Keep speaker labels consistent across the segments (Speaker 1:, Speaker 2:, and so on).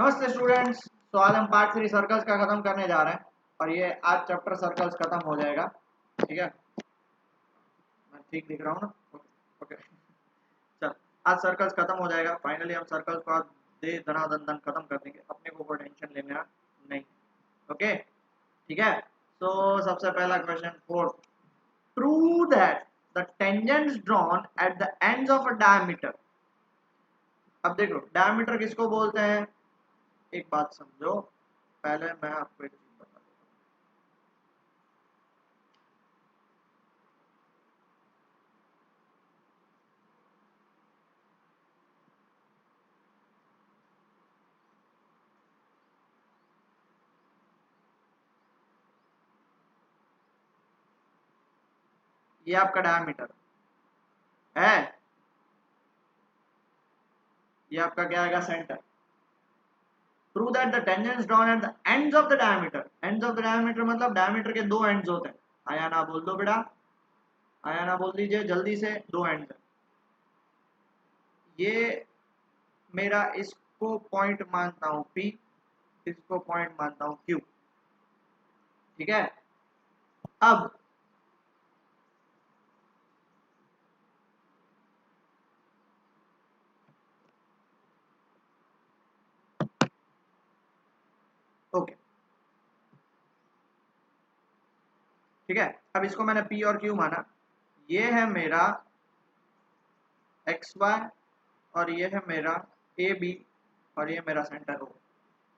Speaker 1: नमस्ते स्टूडेंट्स। तो आज हम पार्ट 3 सर्कल्स का खत्म करने जा रहे हैं और ये आज चैप्टर सर्कल्स खत्म हो जाएगा। ठीक है, मैं ठीक दिख रहा हूँ ना? ओके। चल, आज सर्कल्स खत्म हो जाएगा। फाइनली हम सर्कल्स को आज दे धनाधन धन खत्म कर देंगे, अपने को कोई टेंशन लेना नहीं। ओके, ठीक है। तो सबसे पहला question 4, prove that the tangents drawn at the ends of a diameter. अब देखो डायमीटर किसको बोलते हैं, एक बात समझो। पहले मैं आपको एक चीज बता दूं, ये आपका डायमीटर है, ये आपका क्या आएगा, centre. Prove that the tangents drawn at the ends of the diameter. Ends of the diameter मतलब डायमीटर के दो एंड्स होते हैं। आया ना बोल दो बेटा, आया ना बोल दीजिए जल्दी से, दो एंड्स है। ये मेरा इसको पॉइंट मानता हूं P, इसको पॉइंट मानता हूं Q। ठीक है, अब ओके, ठीक है। अब इसको मैंने P और Q माना। ये है मेरा XY और ये है मेरा AB और ये मेरा सेंटर O।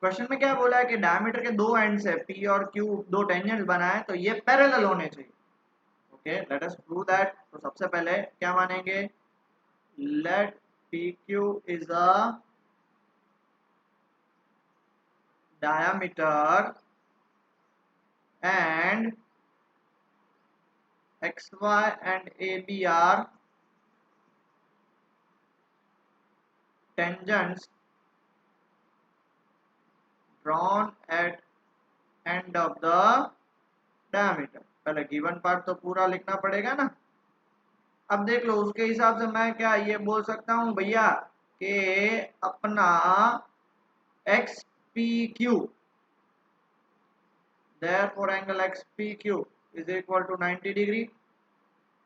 Speaker 1: क्वेश्चन में क्या बोला है कि डायमीटर के दो एंड्स है P और Q, दो टेंजेंट्स बनाए तो ये पैरेलल होने चाहिए। Okay, let us prove that. तो सबसे पहले क्या मानेंगे, let PQ is a diameter and XY and AB are tangents drawn at end of the diameter। पहले गिवन पार्ट तो पूरा लिखना पड़ेगा ना। अब देख लो उसके हिसाब से मैं क्या ये बोल सकता हूँ भैया कि अपना XPQ, therefore angle XPQ is equal to 90 degree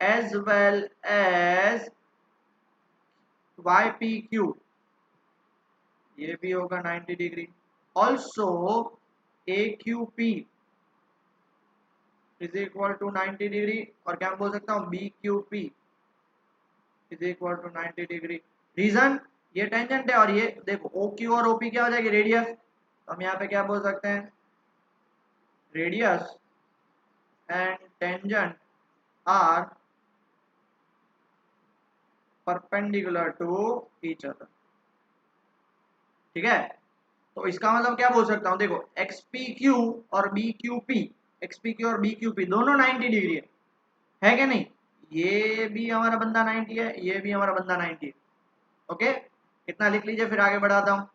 Speaker 1: as well as YPQ, ये भी होगा 90 degree. Also AQP is equal to 90 degree, और क्या बोल सकता हूँ BQP is equal to 90 degree. Reason, ये टेंजेंट है और ये देखो OQ और OP क्या हो जाएगी, रेडियस। तो हम यहाँ पे क्या बोल सकते हैं, radius and tangent are perpendicular to each other. ठीक है, तो इसका मतलब क्या बोल सकता हूं, देखो XPQ और BQP, XPQ और BQP दोनों 90 डिग्री है क्या नहीं? ये भी हमारा बंदा 90 है, ये भी हमारा बंदा 90 है। ओके, इतना लिख लीजिए, फिर आगे बढ़ाता हूं।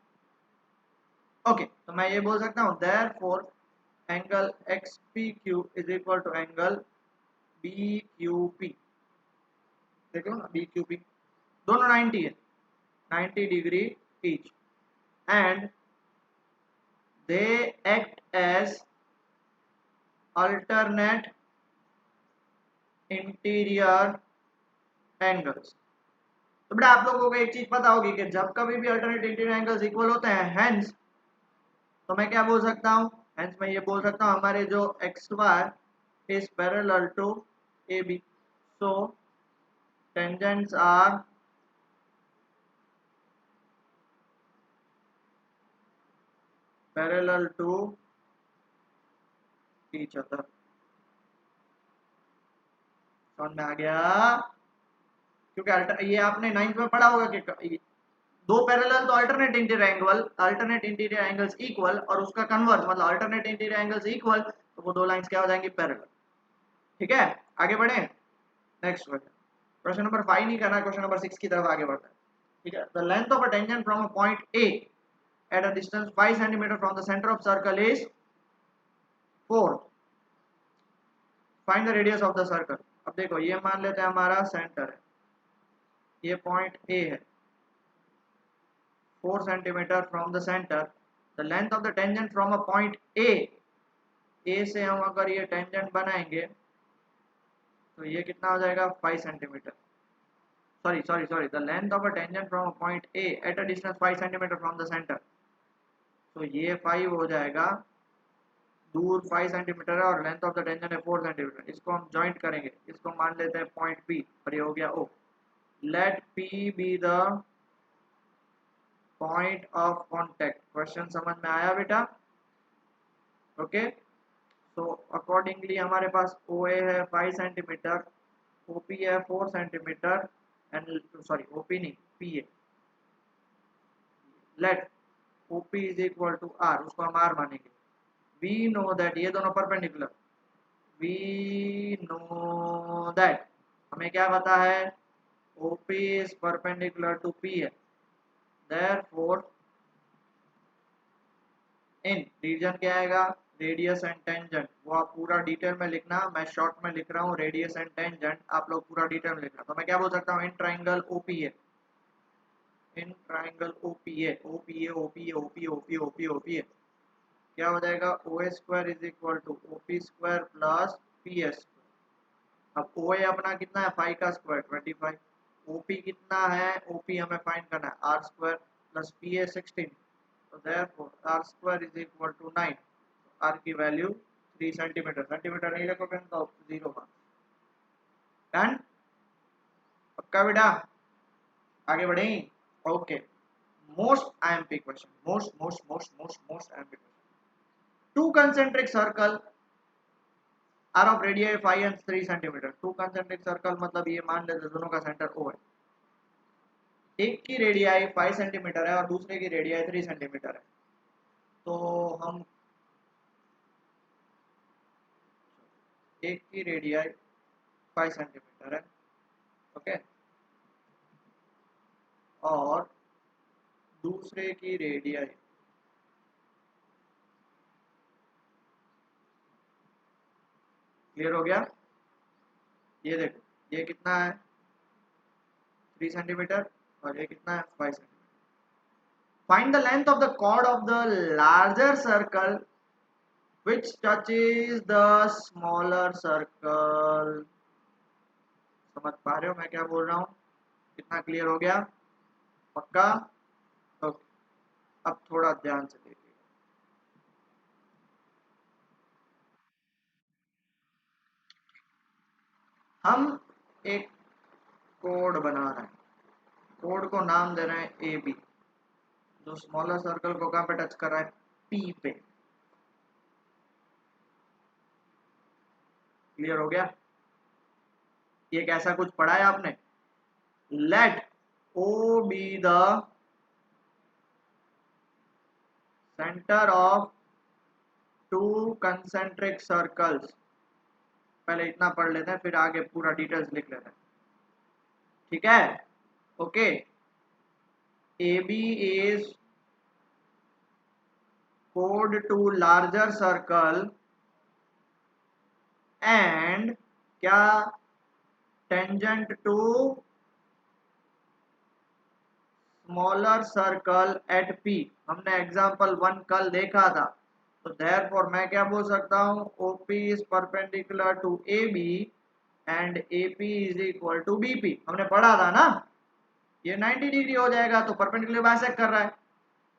Speaker 1: ओके, तो मैं ये बोल सकता हूं therefore angle XPQ is equal to angle BQP। देख लो ना, BQP दोनों 90 है, 90 degree each, and they act as alternate interior angles. तो बेटा आप लोगों को एक चीज पता होगी कि जब कभी भी अल्टरनेट इंटीरियर एंगल्स इक्वल होते हैं, हेंस तो मैं क्या बोल सकता हूँ, हेंस मैं ये बोल सकता हूँ हमारे जो XY is parallel to AB, so tangents are parallel to each other. समझ में आ गया? क्योंकि ये आपने 9th में पढ़ा होगा कि दो पैरेलल तो अल्टरनेट इंटीरियर एंगल्स इक्वल, और उसका कन्वर्स मतलब अल्टरनेट इंटीरियर एंगल्स इक्वल, तो वो दो लाइंस क्या हो जाएंगी, पैरेलल। ठीक है, आगे बढ़े। नेक्स्ट क्वेश्चन, क्वेश्चन नंबर 5 नहीं करना, क्वेश्चन नंबर 6 की तरफ आगे बढ़ता है। ठीक है, the length of a tangent from a point A at a distance 5 centimetre from the centre of circle is 4, find the radius of the circle. अब देखो ये मान लेते हैं हमारा सेंटर है, ये पॉइंट ए है, 4 centimetre from the centre, the length of the tangent from a point A से हम अगर ये टेंजेंट बनाएंगे तो ये कितना हो जाएगा 5 centimetre. Sorry the length of a tangent from a point A at a distance 5 centimetre from the centre. तो ये 5 हो जाएगा, दूर 5 सेंटीमीटर है और लेंथ ऑफ द टेंजेंट है 4 सेंटीमीटर। इसको हम ज्वाइंट करेंगे, इसको मान लेते हैं पॉइंट पी और ये हो गया O. Let P be the point of contact. Question समझ में आया बेटा? ओके, तो अकॉर्डिंगली हमारे पास ओ ए है 5 सेंटीमीटर, ओ पी है 4 centimetre and sorry O P नहीं पी है। Let O P is equal to R, उसको हम आर मानेंगे। वी नो दैट, ये दोनों परपेंडिकुलर, वी नो दैट, हमें क्या पता है, OP is perpendicular to P है। therefore इन रीजन क्या आएगा, रेडियस एंड टेंजेंट। वो आप पूरा डिटेल में लिखना, मैं शॉर्ट में लिख रहा हूँ रेडियस एंड टेंजेंट, आप लोग पूरा डिटेल में लिखना। तो मैं क्या बोल सकता हूँ, in triangle OPA, in triangle OPA, OPA OPA OPA OPA OPA OPA क्या हो जाएगा, OA square is equal to OP square plus PS। अब OA अपना कितना है 5 का स्क्वायर 25, OP कितना है, OP हमें फाइंड करना है R स्क्वायर प्लस PA 16। तो therefore R square is equal to 9। R की वैल्यू 3 सेंटीमीटर, सेंटीमीटर नहीं लिखोगे तो 0 मार्क्स। डन, पक्का बेटा? आगे बढ़े? Okay, most IMP question, most IMP question. Two concentric circle are of radius 5 and 3 centimetre. Two concentric circle मतलब ये मान लेते दोनों का सेंटर O है। एक की रेडियाई 5 सेंटीमीटर है और दूसरे की रेडियाई 3 सेंटीमीटर है। तो हम एक की रेडियाई 5 सेंटीमीटर है, ओके, और दूसरे की रेडियाई क्लियर हो गया? ये देखो ये कितना है 3 सेंटीमीटर और ये कितना है 5 centimetre. Find the length of the chord of the larger circle which touches the smaller circle। समझ पा रहे हो मैं क्या बोल रहा हूँ? कितना क्लियर हो गया? पक्का? ओके, अब थोड़ा ध्यान से देखिए। हम एक कोड बना रहे हैं, कोड को नाम दे रहे हैं AB, जो स्मॉलर सर्कल को कहाँ पे टच कर रहा है, P पे। क्लियर हो गया? ये कैसा कुछ पढ़ा है आपने? Let O be the centre of two concentric circles. पहले इतना पढ़ लेते हैं फिर आगे पूरा डिटेल्स लिख लेते हैं, ठीक है? Okay, AB is chord to larger circle and क्या, tangent to smaller circle at P। हमने एग्जांपल 1 कल देखा था। तो therefore मैं क्या बोल सकता हूँ, OP is perpendicular to AB and AP is equal to BP। हमने पढ़ा था ना, ये 90 डिग्री हो जाएगा तो परपेंडिकुलर बाइसेक्ट कर रहा है।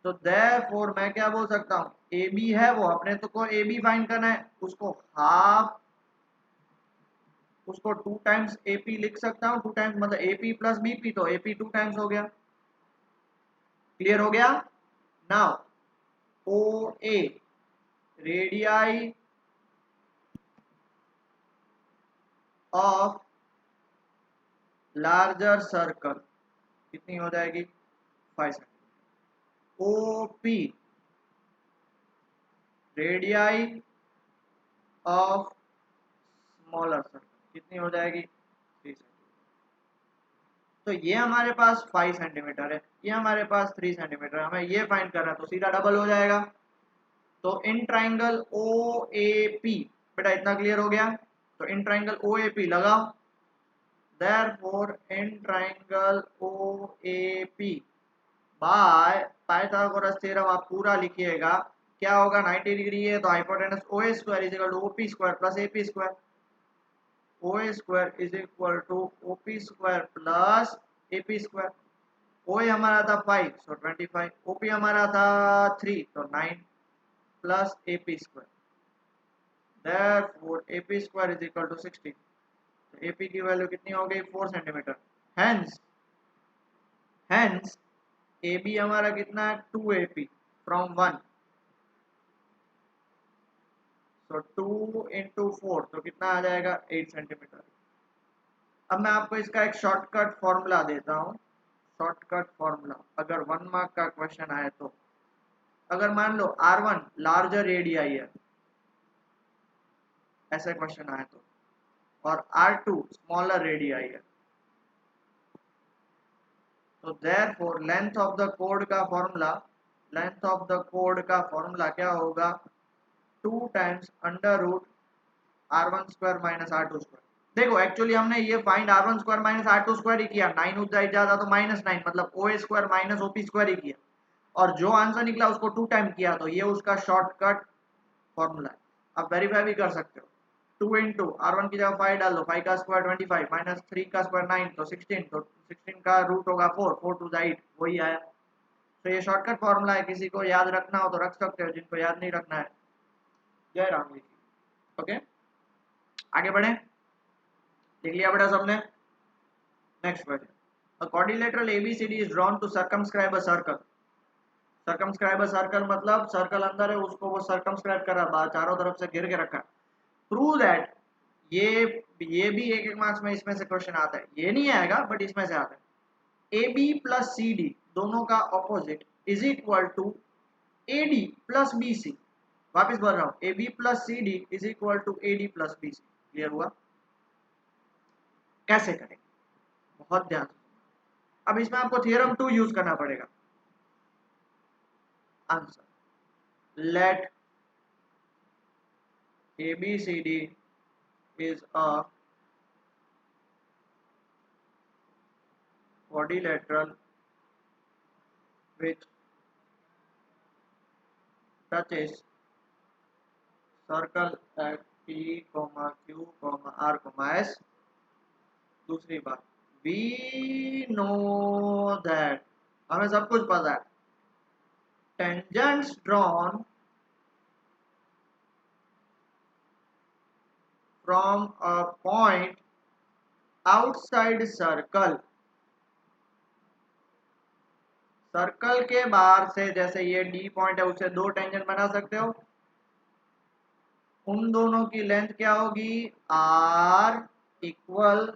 Speaker 1: तो therefore मैं क्या बोल सकता हूँ, AB है वो अपने तो को AB फाइंड करना है, उसको हाफ, उसको 2 टाइम्स AP लिख सकता हूँ, 2 टाइम्स मतलब AP प्लस BP, तो AP 2 टाइम्स हो गया। क्लियर हो गया? Now OA radii of larger circle कितनी हो जाएगी 5 centimetre. OP radii of smaller circle कितनी हो जाएगी 3 सेंटीमीटर। तो ये हमारे पास 5 सेंटीमीटर है, ये हमारे पास 3 सेंटीमीटर है, हमें ये फाइंड करना है तो सीधा डबल हो जाएगा। तो इन ट्राइंगल OAP, बेटा इतना क्लियर हो गया? तो इन ट्राइंगल OAP लगाओ। therefore in triangle OAP by Pythagoras theorem आप पूरा लिखिएगा। क्या होगा, 90 डिग्री है तो hypotenuse O square is equal to OP square plus AP square. O square is equal to OP square plus AP square. O हमारा था 5 सो 25, ओपी हमारा था 3 तो 9 plus AP square. therefore AP square is equal to 16। तो AP की value कितनी हो गई, 4 सेंटीमीटर। हेंस AB हमारा कितना है, 2AP फ्रॉम 1, सो 2 इंटू 4 तो कितना आ जाएगा, 8 सेंटीमीटर। अब मैं आपको इसका एक शॉर्टकट फॉर्मूला देता हूँ। शॉर्टकट फॉर्मूला अगर 1 मार्क का क्वेश्चन आए तो, अगर मान लो R1 लार्जर रेडियाई है, ऐसे क्वेश्चन आए तो, और R2 स्मॉलर रेडियाई है, तो देयरफॉर लेंथ ऑफ द कोड का फॉर्मूला, लेंथ ऑफ द कोड का फॉर्मूला क्या होगा, 2 times under root R1 square minus R2 square. देखो एक्चुअली हमने ये find R1 square minus R2 square ही किया, 9 ऊंचाई ज्यादा तो -9 मतलब O square minus OP square ही किया, और जो आंसर निकला उसको 2 टाइम किया, तो ये उसका शॉर्टकट फॉर्मूला है। आप वेरीफाई भी कर सकते हो। 2 इंटू R1 की जगह 5 डाल दो, 5 का स्क्वायर 25 माइनस 3 का स्क्वायर 9 तो 16, तो 16 का रूट होगा 4, 4 टू 8 वही आया। तो ये शॉर्टकट फॉर्मूला है, किसी को याद रखना हो तो रख सकते हो, जिनको याद नहीं रखना है जय राम जी। ओके आगे बढ़े, देख लिया बेटा सबने। Next question, a quadrilateral ABCD is drawn to circumscribe a circle। Circumscribe a circle मतलब सर्कल अंदर है, उसको वो सर्कमस्क्राइब कर रहा है, चारों तरफ से घेर के रखा है। प्रूव दैट, ये भी एक एक मार्क्स में इसमें से क्वेश्चन आता है, ये नहीं आएगा बट इसमें से आता है। A B plus C D दोनों का opposite is equal to A D plus B C. वापिस बोल रहा हूं, A B plus C D is equal to A D plus B C. Clear हुआ, कैसे करेंगे, बहुत ध्यान से। अब इसमें आपको थियरम 2 यूज करना पड़ेगा। Answer, let A B C D is a quadrilateral which touches circle at P, Q, R, S। दूसरी बात, we know that, हमें सब कुछ पता है, tangents drawn from a point outside circle, circle के बाहर से, जैसे ये डी पॉइंट है उससे 2 टेंजेंट बना सकते हो, उन दोनों की लेंथ क्या होगी, आर इक्वल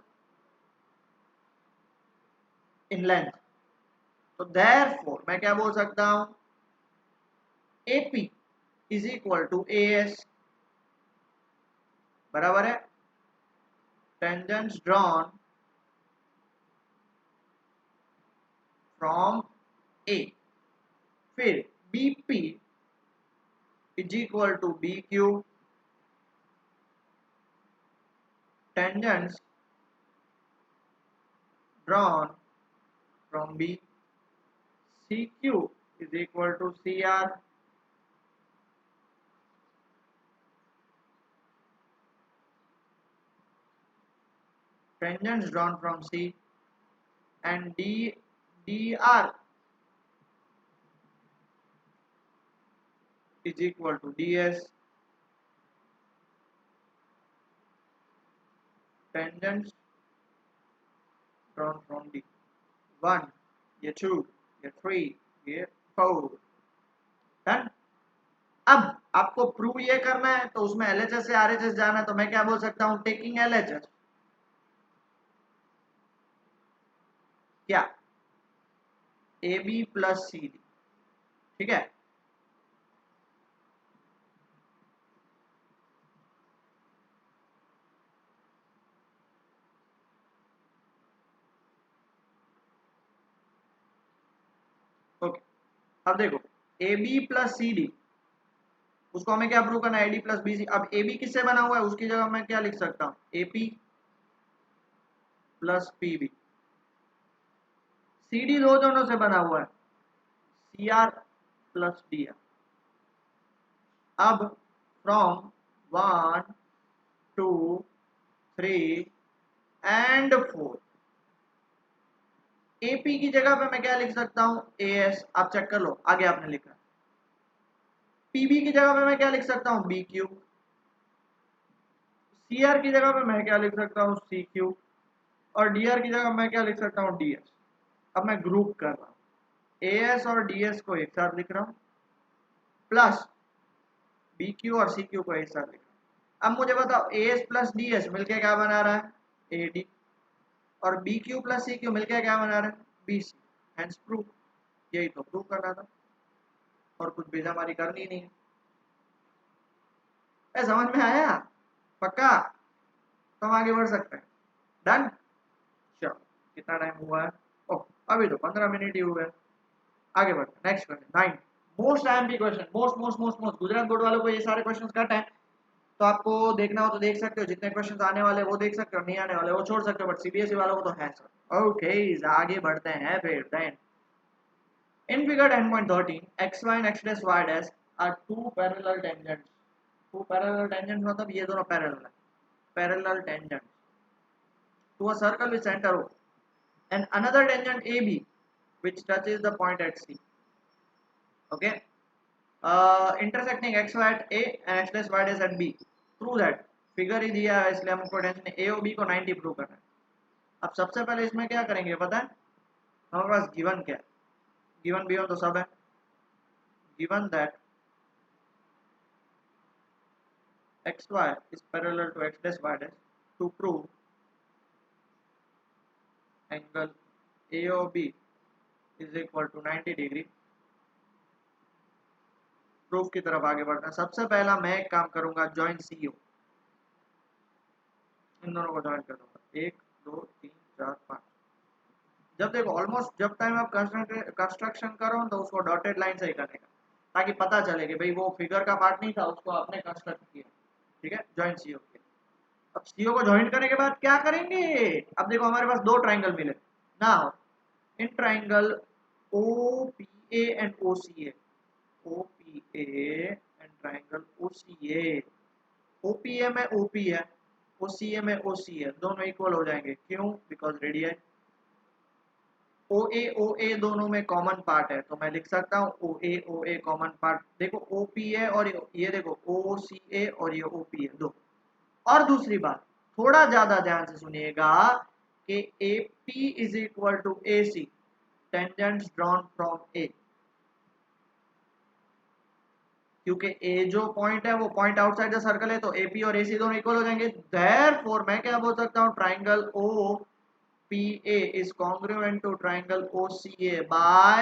Speaker 1: इन लेंथ। तो देयरफॉर मैं क्या बोल सकता हूं, AP is equal to AS, बराबर है टेंजेंट्स ड्रॉन फ्रॉम A। फिर BP is equal to BQ, tangents drawn from B। CQ is equal to CR, tangents drawn from C, and DR is equal to DS, tangents drawn from D। 1, ये 2, ये 3, ये 4, done. अब आपको prove ये करना है तो उसमें LHS से RHS जाना है, तो मैं क्या बोल सकता हूं, टेकिंग LHS, क्या AB प्लस CD, ठीक है। ओके अब देखो, AB प्लस CD, उसको हमें क्या प्रूव करना है, AD प्लस BC। अब AB किससे बना हुआ है, उसकी जगह मैं क्या लिख सकता हूं, AP प्लस PB। CD दो दोनों से बना हुआ है, CR प्लस DR। अब फ्रॉम 1 2 3 एंड 4 AP की जगह पे मैं क्या लिख सकता हूं AS। आप चेक कर लो, आगे आपने लिखा। PB की जगह पे मैं क्या लिख सकता हूं BQ। CR की जगह पे मैं क्या लिख सकता हूं CQ। और DR की जगह मैं क्या लिख सकता हूं DS। अब मैं ग्रुप कर रहा हूं, AS और DS को एक साथ लिख रहा हूं प्लस BQ और CQ को एक साथ लिख रहा हूं। अब मुझे बताओ AS प्लस DS मिलकर क्या बना रहा है AD, और BQ प्लस CQ मिलकर क्या बना रहा है BC। Hence proof. यही तो प्रूव करना था, और कुछ बेजामारी करनी नहीं है। समझ में आया? पक्का? तो हम आगे बढ़ सकते हैं। डन। चलो, कितना टाइम हुआ है? ओह, अभी तो 15 मिनट ही हुए हैं। आगे बढ़ते हैं। Next question 9। Most IMP question, most most most most. Gujarat board वालों को ये सारे क्वेश्चन कट है, तो आपको देखना हो तो देख सकते हो। जितने क्वेश्चन आने वाले वो देख सकते हो, नहीं आने वाले वो छोड़ सकते हो, बट सीबीएसई वालों को तो है सर। ओके, आगे बढ़ते हैं फिर। Then in figure 10.13 xy and x dash y dash are two parallel tangents। two parallel tangents मतलब ये दोनों parallel है। parallel tangents to a circle with center O and another tangent AB which touches the point at C। okay, intersecting xy at A and x dash y dash at B। prove that figure ही दिया है, इसलिए हमको tension ए और B को 90 prove करना है। अब सबसे पहले इसमें क्या करेंगे पता है? हमारे पास गिवन क्या है? गिवन भी हो तो सब है। Given that xy is parallel to x dash y dash to prove angle AOB is equal to 90 degree. Proof की तरफ आगे बढ़ते हैं। सबसे पहला मैं एक काम करूंगा, ज्वाइन CO। इन दोनों को ज्वाइन कर दूंगा, 1 2 3 4 5। जब देखो ऑलमोस्ट जब टाइम आप कंस्ट्रक्शन करो तो उसको डॉटेड लाइन से ही करने का, ताकि पता चले कि भाई वो फिगर का पार्ट नहीं था, उसको आपने कंस्ट्रक्ट किया। ठीक है, ज्वाइन CO किया। अब CO को ज्वाइन करने के बाद क्या करेंगे? अब देखो हमारे पास दो ट्राइंगल मिले ना, in triangle OPA and OCA। OPA and triangle OCA। OPA में OP है, OCA में OC है, दोनों इक्वल हो जाएंगे। क्यों? Because radian. OA दोनों में कॉमन पार्ट है, तो मैं लिख सकता हूँ OA कॉमन पार्ट। देखो OPA और ये देखो OCA और ये OP है दो। और दूसरी बात, थोड़ा ज्यादा ध्यान से सुनिएगा कि AP is equal to AC, tangents drawn from A। क्योंकि A जो पॉइंट है वो पॉइंट आउटसाइड द सर्कल है, तो AP और AC दोनों इक्वल हो जाएंगे। देयरफॉर मैं क्या बोल सकता हूँ, triangle OPA is congruent to triangle OCA by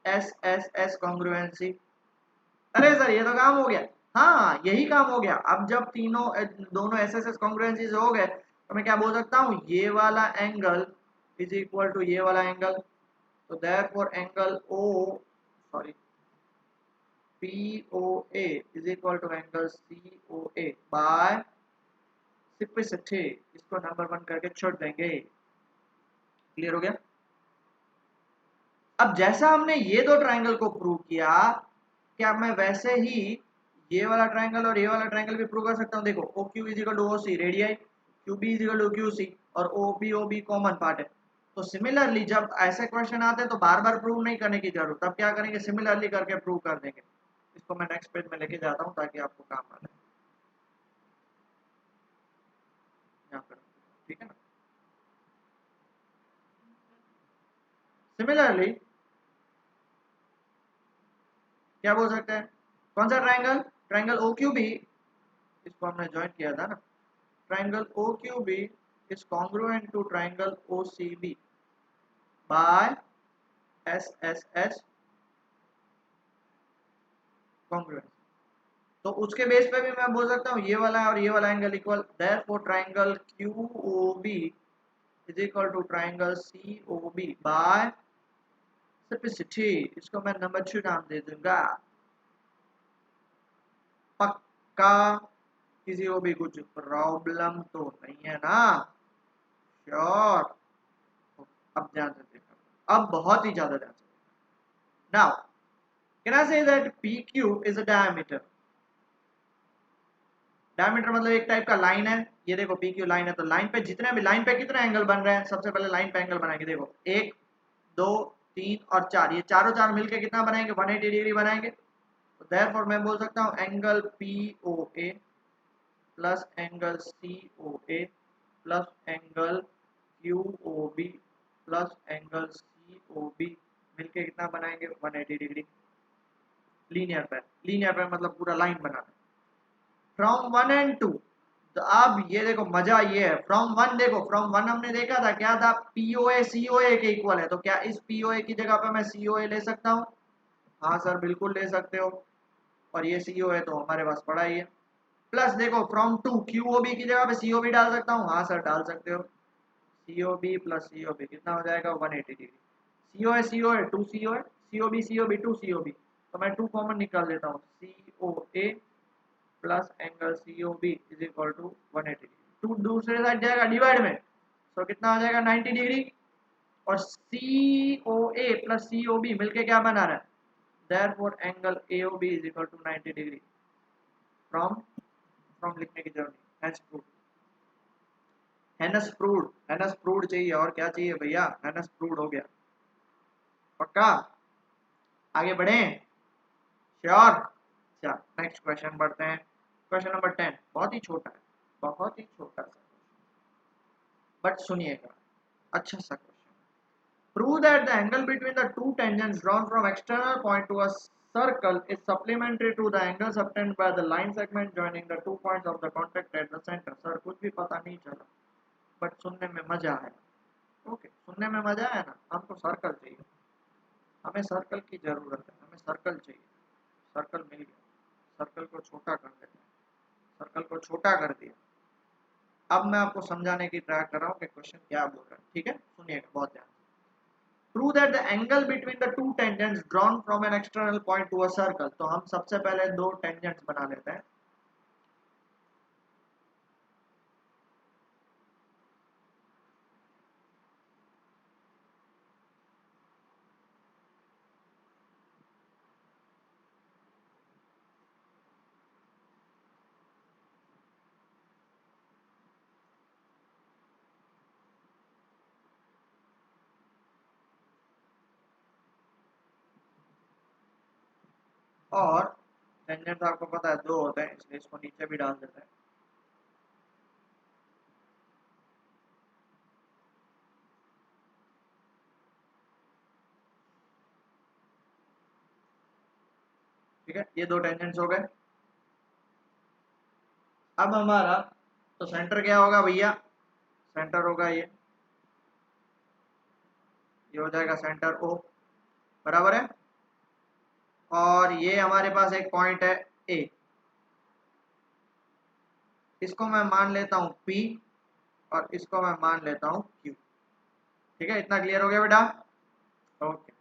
Speaker 1: SSS congruency। अरे सर ये तो काम हो गया। हाँ, यही काम हो गया। अब जब तीनों दोनों SSS congruencies हो गए, तो मैं क्या बोल सकता हूँ, ये वाला एंगल इज इक्वल टू ये वाला एंगल। तो therefore angle POA is equal to angle COA by simplicity. इसको नंबर 1 करके छोड़ देंगे। क्लियर हो गया? अब जैसा हमने ये दो ट्राइंगल को प्रूव किया, क्या मैं वैसे ही ये वाला ट्राइंगल और ये वाला ट्राइंगल भी प्रूव कर सकता हूँ? देखो OQ is equal to OC radius, QB is equal to QC और OB कॉमन पार्ट है। तो सिमिलरली जब ऐसे क्वेश्चन आते हैं तो बार बार प्रूव नहीं करने की जरूरत, तब क्या करेंगे, सिमिलरली करके प्रूव कर देंगे। इसको मैं नेक्स्ट पेज में लेके जाता हूँ ताकि आपको काम आ जाए। यहाँ पर ठीक है ना। सिमिलरली क्या बोल सकते हैं, कौन सा ट्राइंगल? ट्राइंगल OQB, इसको हमने ज्वाइन किया था ना। Triangle OQB is congruent to triangle OCB by SSS congruence। तो उसके बेस पे भी मैं बोल सकता हूँ ये वाला और ये वाला angle equal. Therefore triangle QOB is equal to triangle COB by simplicity. इसको मैं नंबर 2 नाम दे दूंगा। पक्का? किसी को भी कुछ प्रॉब्लम तो नहीं है ना? श्योर? अब ध्यान से देखना, अब बहुत ही ज्यादा ध्यान से। Now can I say that PQ is a diameter. Diameter मतलब एक टाइप का लाइन है, ये देखो PQ लाइन है, तो लाइन पे जितने भी लाइन पे कितने एंगल बन रहे हैं, सबसे पहले लाइन पे एंगल बनाएंगे, देखो 1 2 3 और 4, ये चारों चार मिलके कितना बनाएंगे, 180 डिग्री बनाएंगे। तो देयरफॉर मैं बोल सकता हूँ angle POA plus angle COA plus angle QOB plus angle COB मिलके कितना बनाएंगे, 180 डिग्री। लीनियर पे मतलब पूरा लाइन बनाना। फ्रॉम 1 एंड 2, तो अब ये देखो मजा ये है, फ्रॉम 1 देखो, फ्रॉम 1 हमने देखा था क्या था, POA COA के इक्वल है, तो क्या इस POA की जगह पे मैं COA ले सकता हूँ? हाँ सर बिल्कुल ले सकते हो, और ये COA तो हमारे पास पड़ा ही है। प्लस देखो फ्रॉम 2 QOB की जगह पे COB डाल सकता हूँ, हाँ सर डाल सकते हो। COB प्लस COB कितना हो जाएगा, 180 degree. COA COA 2 COA, COB COB 2 COB, तो मैं 2 कॉमन निकाल लेता हूँ, COA plus angle COB is equal to 180 degree. 2 दूसरे साइड जाएगा डिवाइड में, तो कितना हो जाएगा 90 डिग्री। और COA प्लस COB मिलके क्या बना रहा है, therefore angle AOB is equal to 90 degree. From लिखने की जरूरत नहीं, हैंस प्रूव्ड। हैंस प्रूव्ड चाहिए, और क्या चाहिए भैया, हैंस प्रूव्ड हो गया, पक्का। आगे बढ़े, श्योर। चल नेक्स्ट क्वेश्चन बढ़ते हैं, क्वेश्चन नंबर 10, बहुत ही छोटा है, बहुत ही छोटा सा, बट सुनिएगा, अच्छा सा question. Prove that the angle between the two tangents drawn from external point to a circle is supplementary to the angle obtained by the line segment joining the 2 points of the contact at the center। Sir कुछ भी पता नहीं चला, but सुनने में मजा आया। Okay सुनने में मजा आया ना, हमको सर्कल चाहिए, हमें सर्कल की जरूरत है, हमें सर्कल चाहिए। सर्कल मिल गया, सर्कल को छोटा कर देते हैं, सर्कल को छोटा कर दिया। अब मैं आपको समझाने की ट्राई कर रहा हूँ कि क्वेश्चन क्या बोल रहा है, ठीक है, सुनिएगा बहुत ध्यान। Prove that the angle between the two tangents drawn from an external point to a circle। तो हम सबसे पहले दो टेंजेंट्स बना लेते हैं। और टेंजेंट्स आपको पता है दो होते हैं, इसलिए इसको नीचे भी डाल देते हैं। ठीक है, ये दो टेंजेंट्स हो गए। अब हमारा तो सेंटर क्या होगा भैया, सेंटर होगा ये हो जाएगा सेंटर O, बराबर है। और ये हमारे पास एक पॉइंट है A, इसको मैं मान लेता हूँ P और इसको मैं मान लेता हूँ Q। ठीक है, इतना क्लियर हो गया बेटा। ओके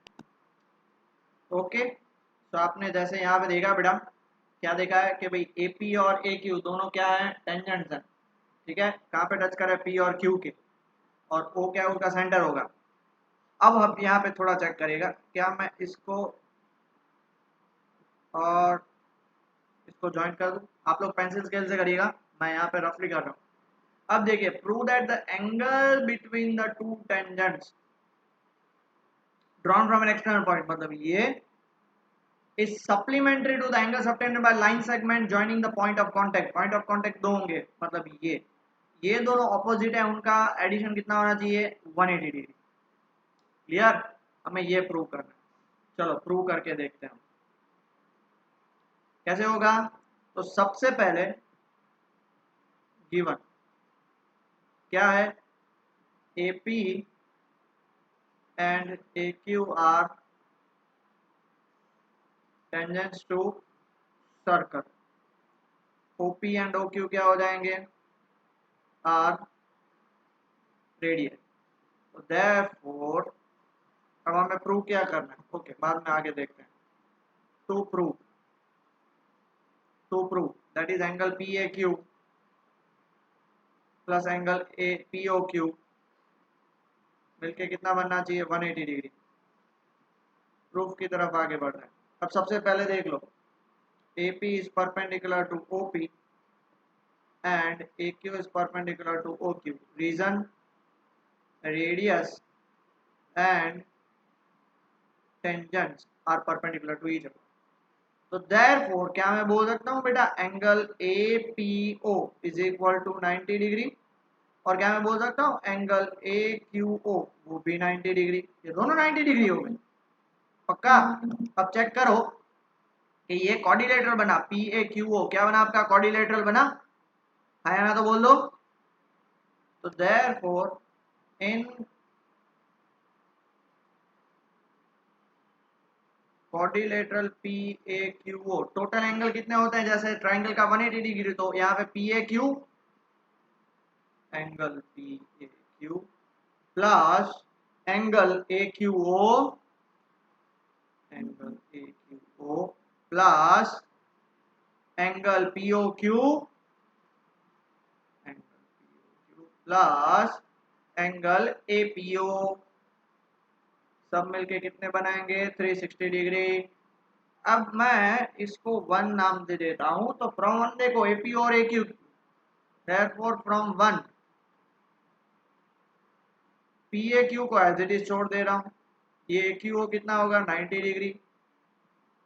Speaker 1: ओके, तो आपने जैसे यहाँ पे देखा बेटा, क्या देखा है कि भाई AP और AQ दोनों क्या है, टेंजेंट्स हैं। ठीक है, कहाँ पे टच करे, P और Q के, और O क्या है, उसका सेंटर होगा। अब हम यहाँ पे थोड़ा चेक करेगा, क्या मैं इसको और इसको ज्वाइन कर दूं, आप लोग पेंसिल स्केल से करिएगा, मैं यहाँ पे रफली कर रहा हूँ। अब देखिए, prove that the angle between the two tangents drawn from an external point, मतलब ये is supplementary to the angle obtained by line segment joining the point of contact। point of contact दो होंगे, मतलब ये दोनों ऑपोजिट है, उनका addition कितना होना चाहिए, 180 डिग्री। क्लियर, हमें ये प्रूव करना है, चलो प्रूव करके देखते हैं कैसे होगा। तो सबसे पहले गिवन क्या है, AP and AQ are tangents to circle, OP and OQ क्या हो जाएंगे, आर रेडियस। तो देयरफॉर अब हमें प्रूव क्या करना है, ओके बाद में आगे देखते हैं। To prove that is angle PAQ plus angle POQ मिलके कितना बनना चाहिए, 180 डिग्री। प्रूफ की तरफ आगे बढ़ रहे हैं। अब सबसे पहले देख लो, AP is perpendicular to OP and AQ is perpendicular to OQ. Reason, radius and tangents are perpendicular to each other. तो therefore क्या मैं बोल सकता हूँ बेटा, angle APO is equal to 90 degree, और क्या मैं बोल सकता हूँ एंगल AQO वो भी 90 डिग्री, ये दोनों 90 डिग्री हो गए पक्का। अब चेक करो कि ये क्वाड्रिलेटरल बना, PAQO क्या बना आपका, क्वाड्रिलेटरल बना, है ना, तो बोल दो। तो therefore in quadrilateral PAQO total angle कितने होते हैं, जैसे ट्राइंगल का 180 डिग्री, तो यहाँ पे PAQ angle PAQ plus angle AQO plus angle POQ plus angle APO, सब मिलके कितने बनाएंगे 360 डिग्री। अब मैं इसको 1 नाम दे देता हूं, तो फ्रॉम 1 देखो AP और AQ, देयरफॉर फ्रॉम 1 PAQ को एज इट इज छोड़ दे रहा हूं, ये AQO कितना होगा 90 डिग्री,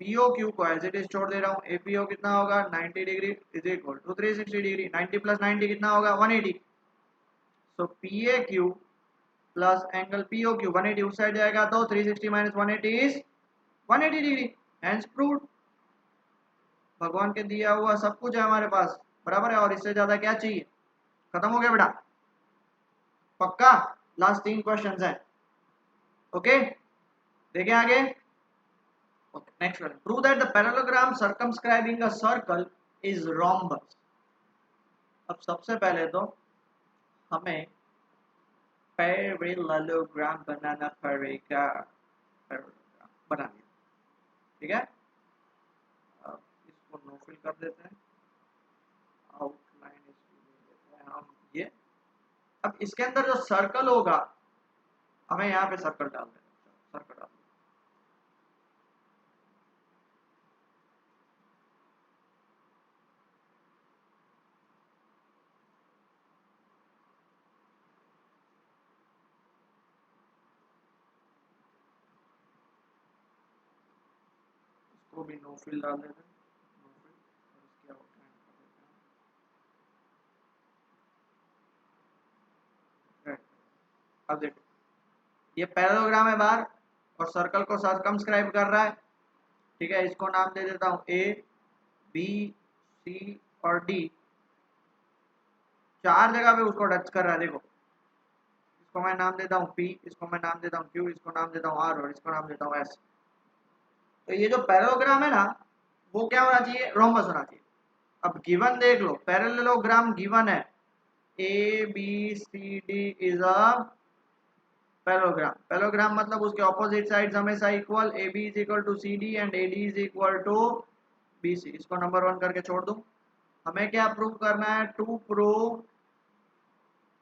Speaker 1: POQ को एज इट इज छोड़ दे रहा हूं, APO कितना होगा 90 degree is equal to 360 degree, 90 plus 90 कितना होगा 180। So PAQ plus angle POQ 180 उस साइड जाएगा, तो 360 minus 180 is 180 degree, hence proved. भगवान के दिया हुआ सब कुछ है हमारे पास, बराबर है, और इससे ज्यादा क्या चाहिए। खत्म हो गया बेटा, पक्का। लास्ट 3 क्वेश्चंस है, ओके, देखें आगे। Next question, prove that the parallelogram circumscribing a circle is rhombus. अब सबसे पहले तो हमें पैरेललोग्राम बनाना पड़ेगा, पैरेललोग्राम बना लिया, ठीक है। अब इसको नो फिल कर देते हैं, आउटलाइन इसको दे देते हैं हम ये। अब इसके अंदर जो सर्कल होगा, हमें यहाँ पे सर्कल डाल देना, सर्कल डाल देना। इसको भी नो फिल डाल देते हैं, नो फिल, और इसकी आउटलाइन कर देते हैं। अब देखो, ये पैरेललोग्राम है बाहर, और सर्कल को सर्कमस्क्राइब कर रहा है, ठीक है। इसको नाम दे देता हूँ A B C और D, 4 जगह पे उसको टच कर रहा है। देखो, इसको मैं नाम देता हूँ P, इसको मैं नाम देता हूँ Q, इसको नाम देता हूँ R, और इसको नाम देता हूँ S। तो ये जो पैरेललोग्राम है ना, वो क्या होना चाहिए, रोम्बस होना चाहिए। अब गिवन देख लो, पैरेललोग्राम गिवन है ABCD is a parallelogram. Parallelogram मतलब उसके ऑपोजिट साइड्स हमेशा equal, AB is equal to CD and AD is equal to BC। इसको नंबर 1 करके छोड़ दूं। हमें क्या प्रूव करना है, to prove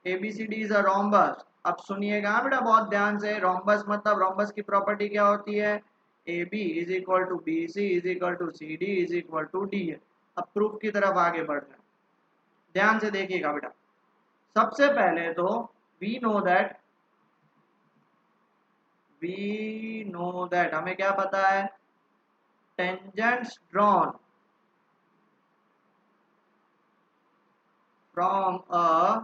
Speaker 1: ABCD is a rhombus. अब सुनिएगा बेटा बहुत ध्यान से, रोम्बस मतलब रोम्बस की प्रॉपर्टी क्या होती है, AB is equal to BC is equal to CD is equal to D है। अब प्रूफ की तरफ आगे बढ़ रहे हैं, ध्यान से देखिएगा बेटा। सबसे पहले तो वी नो दैट हमें क्या पता है, tangents drawn from a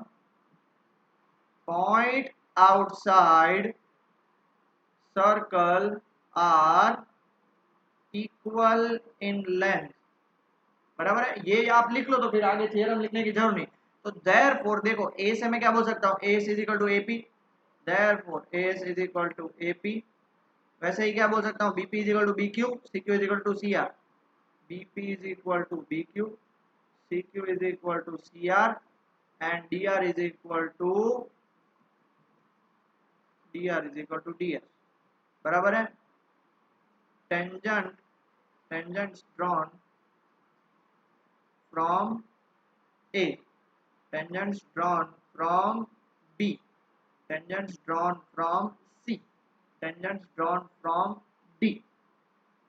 Speaker 1: point outside circle are equal in length, बराबर है। ये आप लिख लो, तो फिर आगे थ्योरम लिखने की जरूरत नहीं। तो देयरफॉर देखो, ए से मैं क्या बोल सकता हूँ, A is equal to AP, therefore A is equal to AP. वैसे ही क्या बोल सकता हूँ, BP is equal to B Q, C Q is equal to C R, BP is equal to B Q, C Q is equal to C R, and D R is equal to D S, बराबर है। Tangents drawn from A, tangents drawn from B, tangents drawn from C, tangents drawn from D,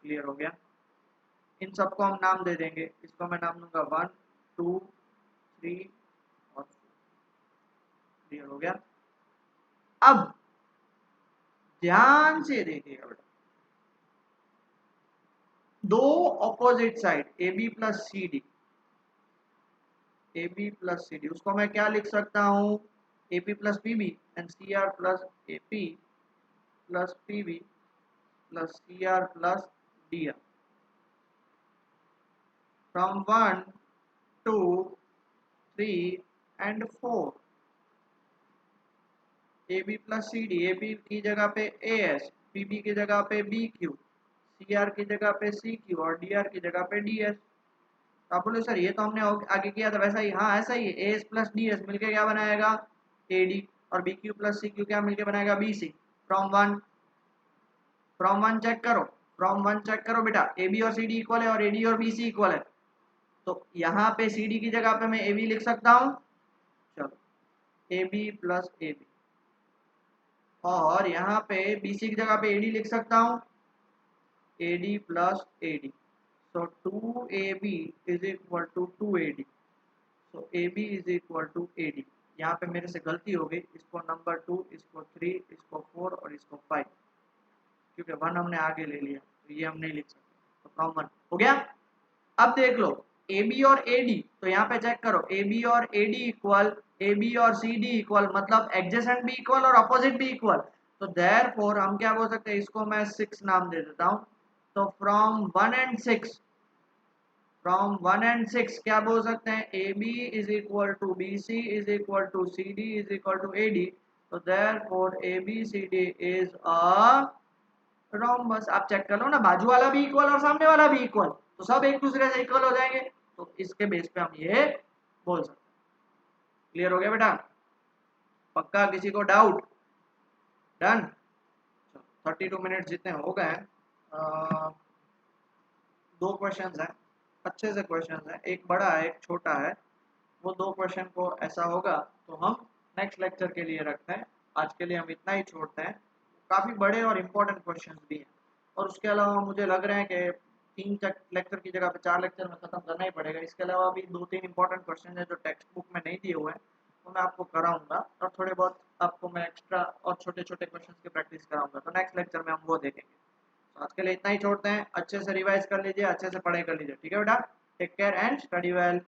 Speaker 1: clear हो गया। इन सबको हम नाम दे देंगे, इसको मैं नाम दूंगा 1 2 3 और 4। क्लियर हो गया। अब ध्यान से देखिएगा बेटा, दो opposite side A B plus C D, A B plus C D, उसको मैं क्या लिख सकता हूँ, A P plus P B and C R plus A P plus P B plus C R plus D R. From 1 2 3 and 4, A B plus C D, A B की जगह पे A S, P B की जगह पे B Q, C R की जगह पे C Q और डी आर की जगह पे डी एस। तो आप बोले सर ये तो हमने आगे किया था वैसा ही, हाँ ऐसा ही है, A S plus D S मिलकर क्या बनाएगा ए डी, और B Q plus C Q क्या मिलकर बनाएगा B C. From one check करो, फ्रॉम वन चेक करो बेटा, ए बी और सी डी इक्वल है और ए डी और बी सी इक्वल है, तो यहाँ पे सी डी की जगह पे मैं ए बी लिख सकता हूँ, चलो A B plus A B, और यहाँ पे बी सी की जगह पे ए डी लिख सकता हूँ, A D plus A D. So 2AB is equal to 2AD, so AB is equal to AD। यहाँ पे मेरे से गलती हो गई, इसको नंबर 2, इसको 3, इसको 4 और इसको 5, क्योंकि 1 हमने आगे ले लिया तो ये हम नहीं लिख सकते, तो फ्रॉम 1 हो गया। अब देख लो AB और AD, तो यहाँ पे चेक करो AB और AD इक्वल, AB और CD इक्वल, मतलब एडजेसेंट भी इक्वल और अपोजिट भी इक्वल, तो देयरफॉर हम क्या बोल सकते हैं, इसको मैं 6 नाम दे देता हूँ। तो फ्रॉम 1 एंड 6, फ्रॉम 1 एंड 6 क्या बोल सकते हैं, A B is equal to B C is equal to C D is equal to A D, तो therefore A B C D is a rhombus. आप चेक कर लो ना, बाजू वाला भी इक्वल और सामने वाला भी इक्वल, तो सब एक दूसरे से इक्वल हो जाएंगे, तो इसके बेस पे हम ये बोल सकते हैं। क्लियर हो गया बेटा, पक्का, किसी को डाउट? डन। 32 मिनट जितने हो गए, दो क्वेश्चंस हैं, अच्छे से क्वेश्चंस हैं, एक बड़ा है एक छोटा है, वो दो क्वेश्चन को ऐसा होगा तो हम नेक्स्ट लेक्चर के लिए रखते हैं, आज के लिए हम इतना ही छोड़ते हैं। काफ़ी बड़े और इम्पोर्टेंट क्वेश्चंस भी हैं, और उसके अलावा मुझे लग रहा है कि 3 लेक्चर की जगह पे 4 लेक्चर में ख़त्म करना ही पड़ेगा। इसके अलावा भी 2-3 इंपॉर्टेंट क्वेश्चन है जो टेक्स्ट बुक में नहीं दिए हुए हैं, तो मैं आपको कराऊंगा, और थोड़े बहुत आपको मैं एक्स्ट्रा और छोटे छोटे क्वेश्चन की प्रैक्टिस कराऊंगा, तो नेक्स्ट लेक्चर में हम वो देखेंगे। तो आज के लिए इतना ही छोड़ते हैं, अच्छे से रिवाइज कर लीजिए, अच्छे से पढ़ाई कर लीजिए, ठीक है बेटा, take care and study well.